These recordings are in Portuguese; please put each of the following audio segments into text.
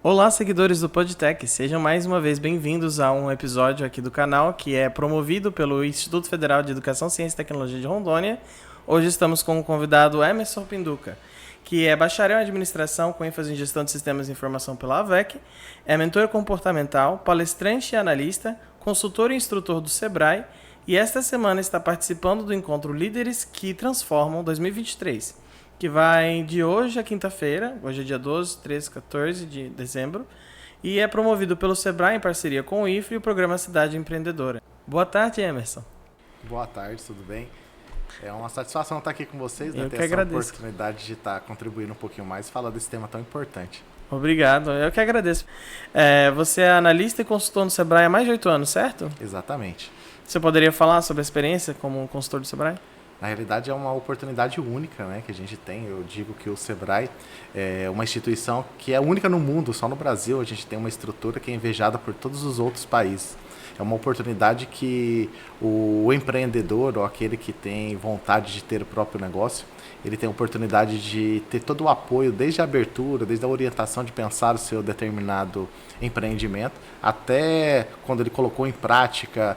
Olá, seguidores do Podtech, sejam mais uma vez bem-vindos a um episódio aqui do canal que é promovido pelo Instituto Federal de Educação, Ciência e Tecnologia de Rondônia. Hoje estamos com o convidado Emerson Pinduca, que é bacharel em administração com ênfase em gestão de sistemas de informação pela AVEC, é mentor comportamental, palestrante e analista, consultor e instrutor do Sebrae e esta semana está participando do encontro Líderes que Transformam 2023. Que vai de hoje a quinta-feira, hoje é dia 12, 13, 14 de dezembro, e é promovido pelo Sebrae em parceria com o IFRE e o programa Cidade Empreendedora. Boa tarde, Emerson. Boa tarde, tudo bem? É uma satisfação estar aqui com vocês, né? Eu que ter essa agradeço. Oportunidade de estar contribuindo um pouquinho mais e falar desse tema tão importante. Obrigado, eu que agradeço. Você é analista e consultor no Sebrae há mais de 8 anos, certo? Exatamente. Você poderia falar sobre a experiência como consultor do Sebrae? Na realidade, é uma oportunidade única, né, que a gente tem. Eu digo que o Sebrae é uma instituição que é única no mundo, só no Brasil a gente tem uma estrutura que é invejada por todos os outros países. É uma oportunidade que o empreendedor ou aquele que tem vontade de ter o próprio negócio, ele tem a oportunidade de ter todo o apoio, desde a abertura, desde a orientação de pensar o seu determinado empreendimento, até quando ele colocou em prática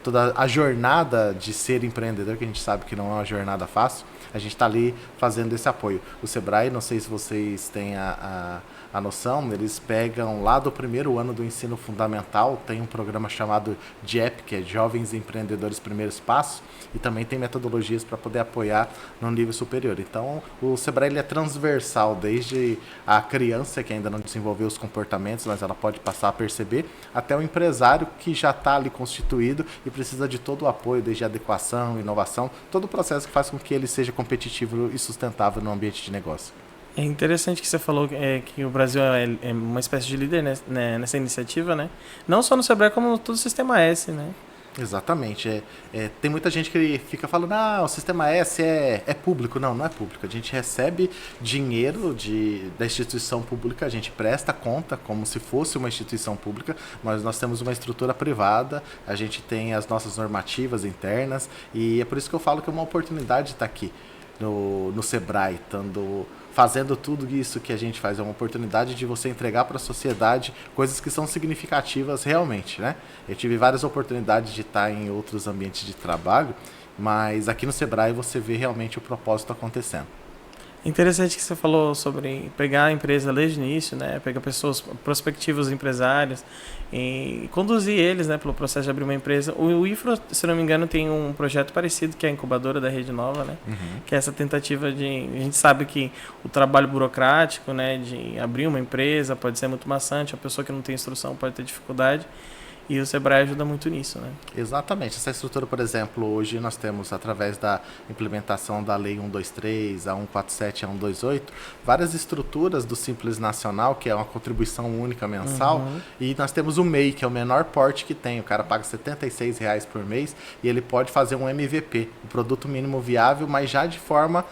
toda a jornada de ser empreendedor, que a gente sabe que não é uma jornada fácil, a gente está ali fazendo esse apoio. O Sebrae, não sei se vocês têm a noção, eles pegam lá do primeiro ano do ensino fundamental, tem um programa chamado JEP, que é Jovens Empreendedores Primeiros Passos, e também tem metodologias para poder apoiar no nível superior. Então, o Sebrae ele é transversal, desde a criança que ainda não desenvolveu os comportamentos, mas ela pode passar a perceber, até o empresário que já está ali constituído e precisa de todo o apoio, desde adequação, inovação, todo o processo que faz com que ele seja competitivo e sustentável no ambiente de negócio. É interessante que você falou que o Brasil é uma espécie de líder nessa iniciativa, né? Não só no Sebrae, como todo o Sistema S, né? Exatamente. Tem muita gente que fica falando, o Sistema S é público. Não, não é público. A gente recebe dinheiro da instituição pública, a gente presta conta como se fosse uma instituição pública, mas nós temos uma estrutura privada, a gente tem as nossas normativas internas, e é por isso que eu falo que é uma oportunidade de estar aqui no Sebrae, fazendo tudo isso que a gente faz. É uma oportunidade de você entregar para a sociedade coisas que são significativas realmente, né? Eu tive várias oportunidades de estar em outros ambientes de trabalho, mas aqui no Sebrae você vê realmente o propósito acontecendo. Interessante que você falou sobre pegar a empresa desde o início, né? Pegar pessoas, prospectivos empresários e conduzir eles, né, pelo processo de abrir uma empresa. O IFRO, se não me engano, tem um projeto parecido, que é a incubadora da Rede Nova, né? Uhum. Que é essa tentativa de... A gente sabe que o trabalho burocrático, né, de abrir uma empresa pode ser muito maçante, a pessoa que não tem instrução pode ter dificuldade. E o Sebrae ajuda muito nisso, né? Exatamente. Essa estrutura, por exemplo, hoje nós temos, através da implementação da Lei 123, a 147 e a 128, várias estruturas do Simples Nacional, que é uma contribuição única mensal, e nós temos o MEI, que é o menor porte que tem. O cara paga R$ 76,00 por mês e ele pode fazer um MVP, um produto mínimo viável, mas já de forma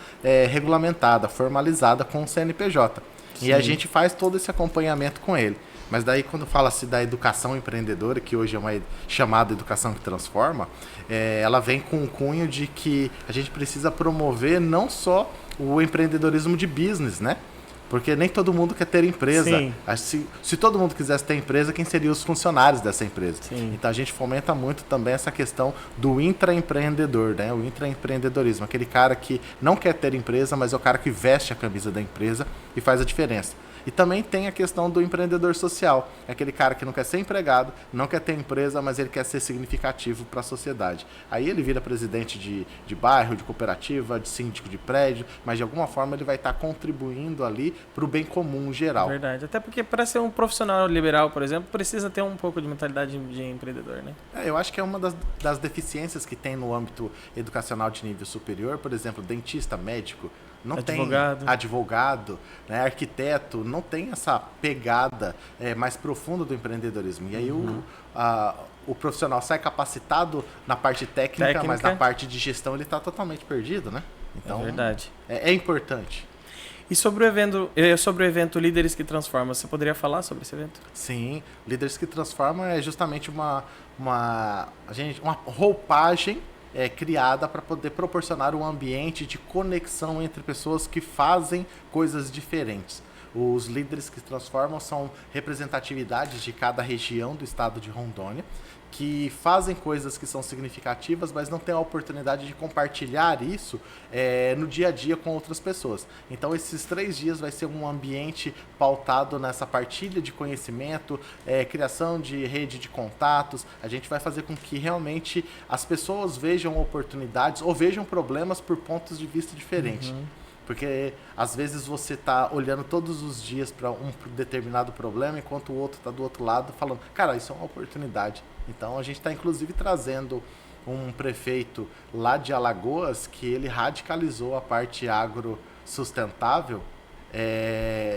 regulamentada, formalizada com o CNPJ. Sim. E a gente faz todo esse acompanhamento com ele. Mas daí quando fala-se da educação empreendedora, que hoje é uma chamada educação que transforma, ela vem com o cunho de que a gente precisa promover não só o empreendedorismo de business, né? Porque nem todo mundo quer ter empresa. Se todo mundo quisesse ter empresa, quem seriam os funcionários dessa empresa? Sim. Então a gente fomenta muito também essa questão do intraempreendedor, né? O intraempreendedorismo, aquele cara que não quer ter empresa, mas é o cara que veste a camisa da empresa e faz a diferença. E também tem a questão do empreendedor social. É aquele cara que não quer ser empregado, não quer ter empresa, mas ele quer ser significativo para a sociedade. Aí ele vira presidente de bairro, de cooperativa, de síndico de prédio, mas de alguma forma ele vai estar contribuindo ali para o bem comum geral. Verdade. Até porque para ser um profissional liberal, por exemplo, precisa ter um pouco de mentalidade de empreendedor, né? Eu acho que é uma das deficiências que tem no âmbito educacional de nível superior, por exemplo, dentista, médico, não advogado. Tem advogado, né, arquiteto, não tem essa pegada mais profunda do empreendedorismo. E aí o profissional sai capacitado na parte técnica, mas na parte de gestão ele está totalmente perdido, né? Então, é verdade. É importante. E sobre o evento Líderes que Transformam, você poderia falar sobre esse evento? Sim, Líderes que Transformam é justamente uma roupagem criada para poder proporcionar um ambiente de conexão entre pessoas que fazem coisas diferentes. Os líderes que transformam são representatividades de cada região do estado de Rondônia, que fazem coisas que são significativas, mas não têm a oportunidade de compartilhar isso no dia a dia com outras pessoas. Então, esses 3 dias vai ser um ambiente pautado nessa partilha de conhecimento, criação de rede de contatos. A gente vai fazer com que realmente as pessoas vejam oportunidades ou vejam problemas por pontos de vista diferentes. Porque às vezes você está olhando todos os dias para um determinado problema, enquanto o outro está do outro lado falando, cara, isso é uma oportunidade. Então a gente está inclusive trazendo um prefeito lá de Alagoas que ele radicalizou a parte agro-sustentável,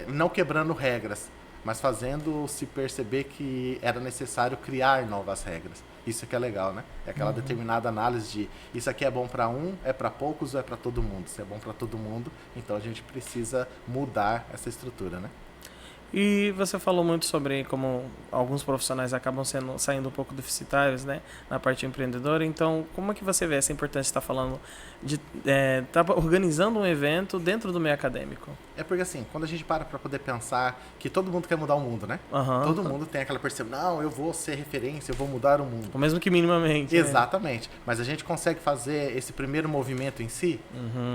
não quebrando regras, mas fazendo se perceber que era necessário criar novas regras. Isso que é legal, né? É aquela determinada análise de isso aqui é bom para um, é para poucos ou é para todo mundo. Se é bom para todo mundo, então a gente precisa mudar essa estrutura, né? E você falou muito sobre como alguns profissionais acabam saindo um pouco deficitários, né, na parte empreendedora. Então, como é que você vê essa importância de estar falando de estar organizando um evento dentro do meio acadêmico? É porque assim, quando a gente para poder pensar que todo mundo quer mudar o mundo, né? Todo mundo tem aquela percepção, não, eu vou ser referência, eu vou mudar o mundo. Ou mesmo que minimamente. Exatamente. Né? Mas a gente consegue fazer esse primeiro movimento em si,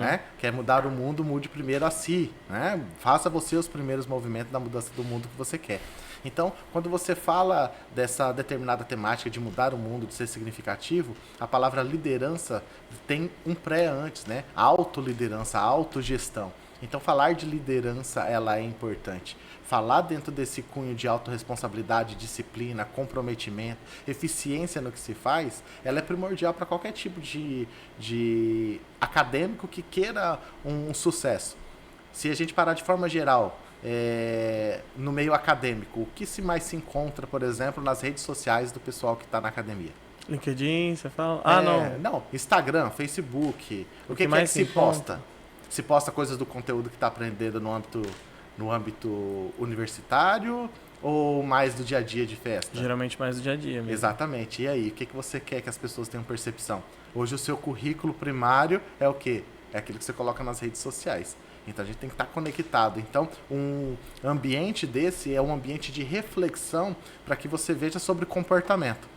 né? Que é mudar o mundo, mude primeiro a si, né? Faça você os primeiros movimentos da mudança do mundo que você quer. Então, quando você fala dessa determinada temática de mudar o mundo, de ser significativo, a palavra liderança tem um pré antes, né? Autoliderança, autogestão. Então, falar de liderança, ela é importante. Falar dentro desse cunho de autorresponsabilidade, disciplina, comprometimento, eficiência no que se faz, ela é primordial para qualquer tipo de acadêmico que queira um sucesso. Se a gente parar de forma geral, no meio acadêmico, o que mais se encontra, por exemplo, nas redes sociais do pessoal que está na academia? LinkedIn, você fala? Não, Instagram, Facebook, o que mais se posta? Se posta coisas do conteúdo que está aprendendo no âmbito universitário ou mais do dia a dia de festa? Geralmente mais do dia a dia mesmo. Exatamente. E aí, o que você quer que as pessoas tenham percepção? Hoje o seu currículo primário é o quê? É aquilo que você coloca nas redes sociais. Então a gente tem que estar conectado. Então um ambiente desse é um ambiente de reflexão para que você veja sobre comportamento.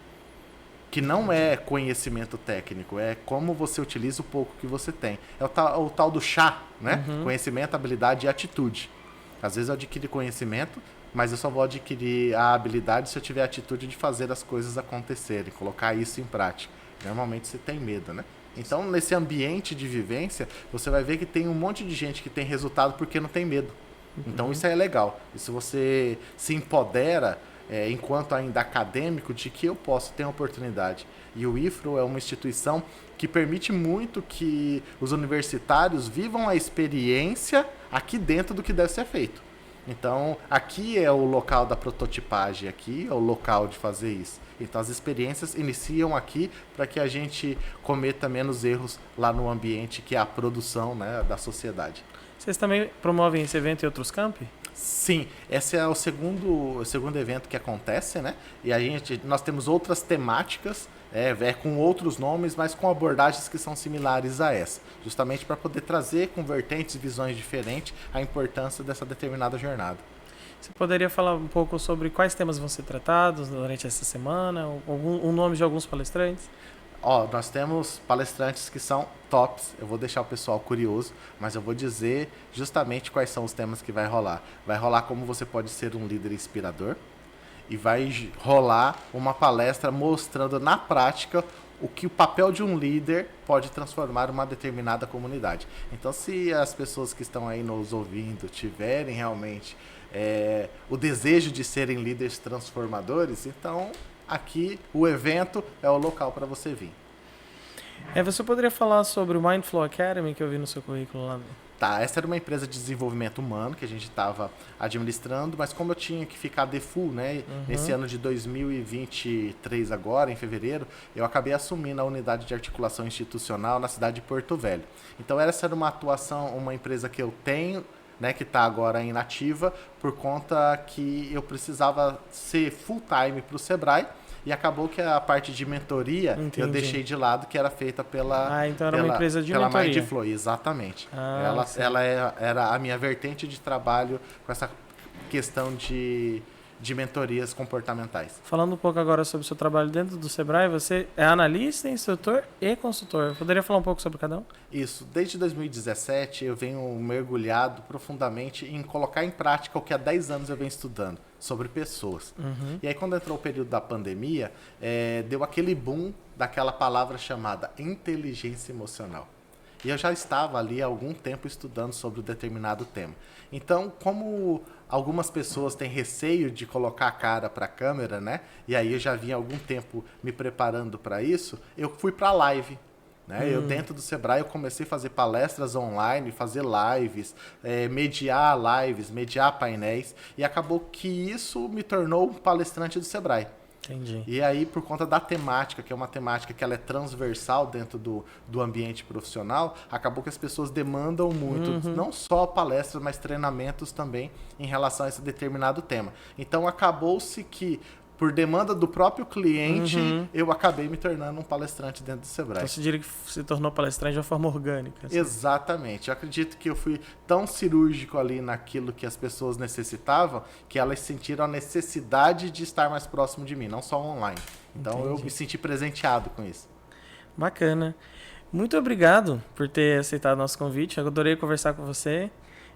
Que não é conhecimento técnico, é como você utiliza o pouco que você tem. É o tal do chá, né? Conhecimento, habilidade e atitude. Às vezes eu adquiro conhecimento, mas eu só vou adquirir a habilidade se eu tiver a atitude de fazer as coisas acontecerem, colocar isso em prática. Normalmente você tem medo, né? Então, nesse ambiente de vivência, você vai ver que tem um monte de gente que tem resultado porque não tem medo. Então, isso é legal. E se você se empodera, enquanto ainda acadêmico, de que eu posso ter uma oportunidade. E o IFRO é uma instituição que permite muito que os universitários vivam a experiência aqui dentro do que deve ser feito. Então, aqui é o local da prototipagem, aqui é o local de fazer isso. Então, as experiências iniciam aqui para que a gente cometa menos erros lá no ambiente que é a produção, né, da sociedade. Vocês também promovem esse evento em outros campi? Sim, esse é o segundo evento que acontece, né? E nós temos outras temáticas, com outros nomes, mas com abordagens que são similares a essa, justamente para poder trazer com vertentes e visões diferentes a importância dessa determinada jornada. Você poderia falar um pouco sobre quais temas vão ser tratados durante essa semana? O nome de alguns palestrantes? Nós temos palestrantes que são tops, eu vou deixar o pessoal curioso, mas eu vou dizer justamente quais são os temas que vai rolar. Vai rolar como você pode ser um líder inspirador e vai rolar uma palestra mostrando na prática o que o papel de um líder pode transformar uma determinada comunidade. Então, se as pessoas que estão aí nos ouvindo tiverem realmente o desejo de serem líderes transformadores, então aqui o evento é o local para você vir. Você poderia falar sobre o Mindflow Academy que eu vi no seu currículo lá? Tá, essa era uma empresa de desenvolvimento humano que a gente estava administrando, mas como eu tinha que ficar default, né, nesse ano de 2023 agora, em fevereiro, eu acabei assumindo a unidade de articulação institucional na cidade de Porto Velho. Então essa era uma atuação, uma empresa que eu tenho né, que está agora inativa, por conta que eu precisava ser full time para o Sebrae, e acabou que a parte de mentoria eu deixei de lado, que era feita pela então era uma empresa de pela mentoria. Mindflow, exatamente. Ela era a minha vertente de trabalho com essa questão de mentorias comportamentais. Falando um pouco agora sobre o seu trabalho dentro do Sebrae, você é analista, instrutor e consultor. Poderia falar um pouco sobre cada um? Isso. Desde 2017 eu venho mergulhado profundamente em colocar em prática o que há 10 anos eu venho estudando, sobre pessoas. E aí quando entrou o período da pandemia, deu aquele boom daquela palavra chamada inteligência emocional. E eu já estava ali há algum tempo estudando sobre um determinado tema. Então, como algumas pessoas têm receio de colocar a cara para a câmera, né? E aí eu já vinha há algum tempo me preparando para isso, eu fui para a live. Né? Eu dentro do Sebrae eu comecei a fazer palestras online, fazer lives, mediar lives, mediar painéis, e acabou que isso me tornou um palestrante do Sebrae. Entendi. E aí, por conta da temática, que é uma temática que ela é transversal dentro do ambiente profissional, acabou que as pessoas demandam muito, não só palestras, mas treinamentos também em relação a esse determinado tema. Então, acabou-se que, por demanda do próprio cliente, eu acabei me tornando um palestrante dentro do Sebrae. Então você diria que se tornou palestrante de uma forma orgânica. Assim. Exatamente. Eu acredito que eu fui tão cirúrgico ali naquilo que as pessoas necessitavam, que elas sentiram a necessidade de estar mais próximo de mim, não só online. Então eu me senti presenteado com isso. Bacana. Muito obrigado por ter aceitado o nosso convite. Eu adorei conversar com você.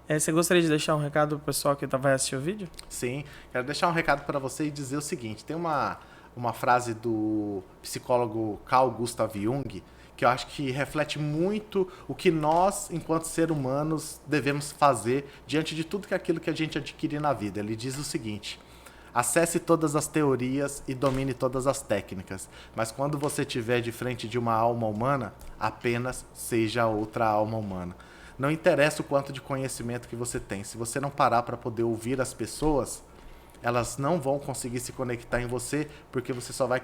Você gostaria de deixar um recado pro pessoal que vai assistir o vídeo? Sim, quero deixar um recado para você e dizer o seguinte, tem uma frase do psicólogo Carl Gustav Jung, que eu acho que reflete muito o que nós, enquanto seres humanos, devemos fazer diante de tudo aquilo que a gente adquire na vida. Ele diz o seguinte: acesse todas as teorias e domine todas as técnicas, mas quando você estiver de frente de uma alma humana, apenas seja outra alma humana. Não interessa o quanto de conhecimento que você tem. Se você não parar para poder ouvir as pessoas, elas não vão conseguir se conectar em você, porque você só vai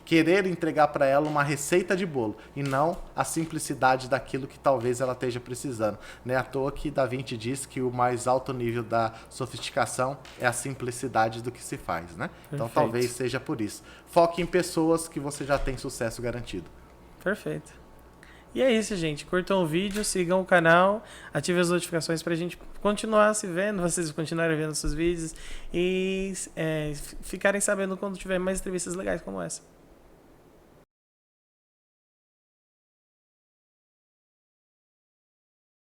querer entregar para ela uma receita de bolo e não a simplicidade daquilo que talvez ela esteja precisando. Não é à toa que Da Vinci diz que o mais alto nível da sofisticação é a simplicidade do que se faz, né? Então talvez seja por isso. Foque em pessoas que você já tem sucesso garantido. Perfeito. E é isso, gente. Curtam o vídeo, sigam o canal, ativem as notificações pra gente continuar se vendo, vocês continuarem vendo seus vídeos e ficarem sabendo quando tiver mais entrevistas legais como essa.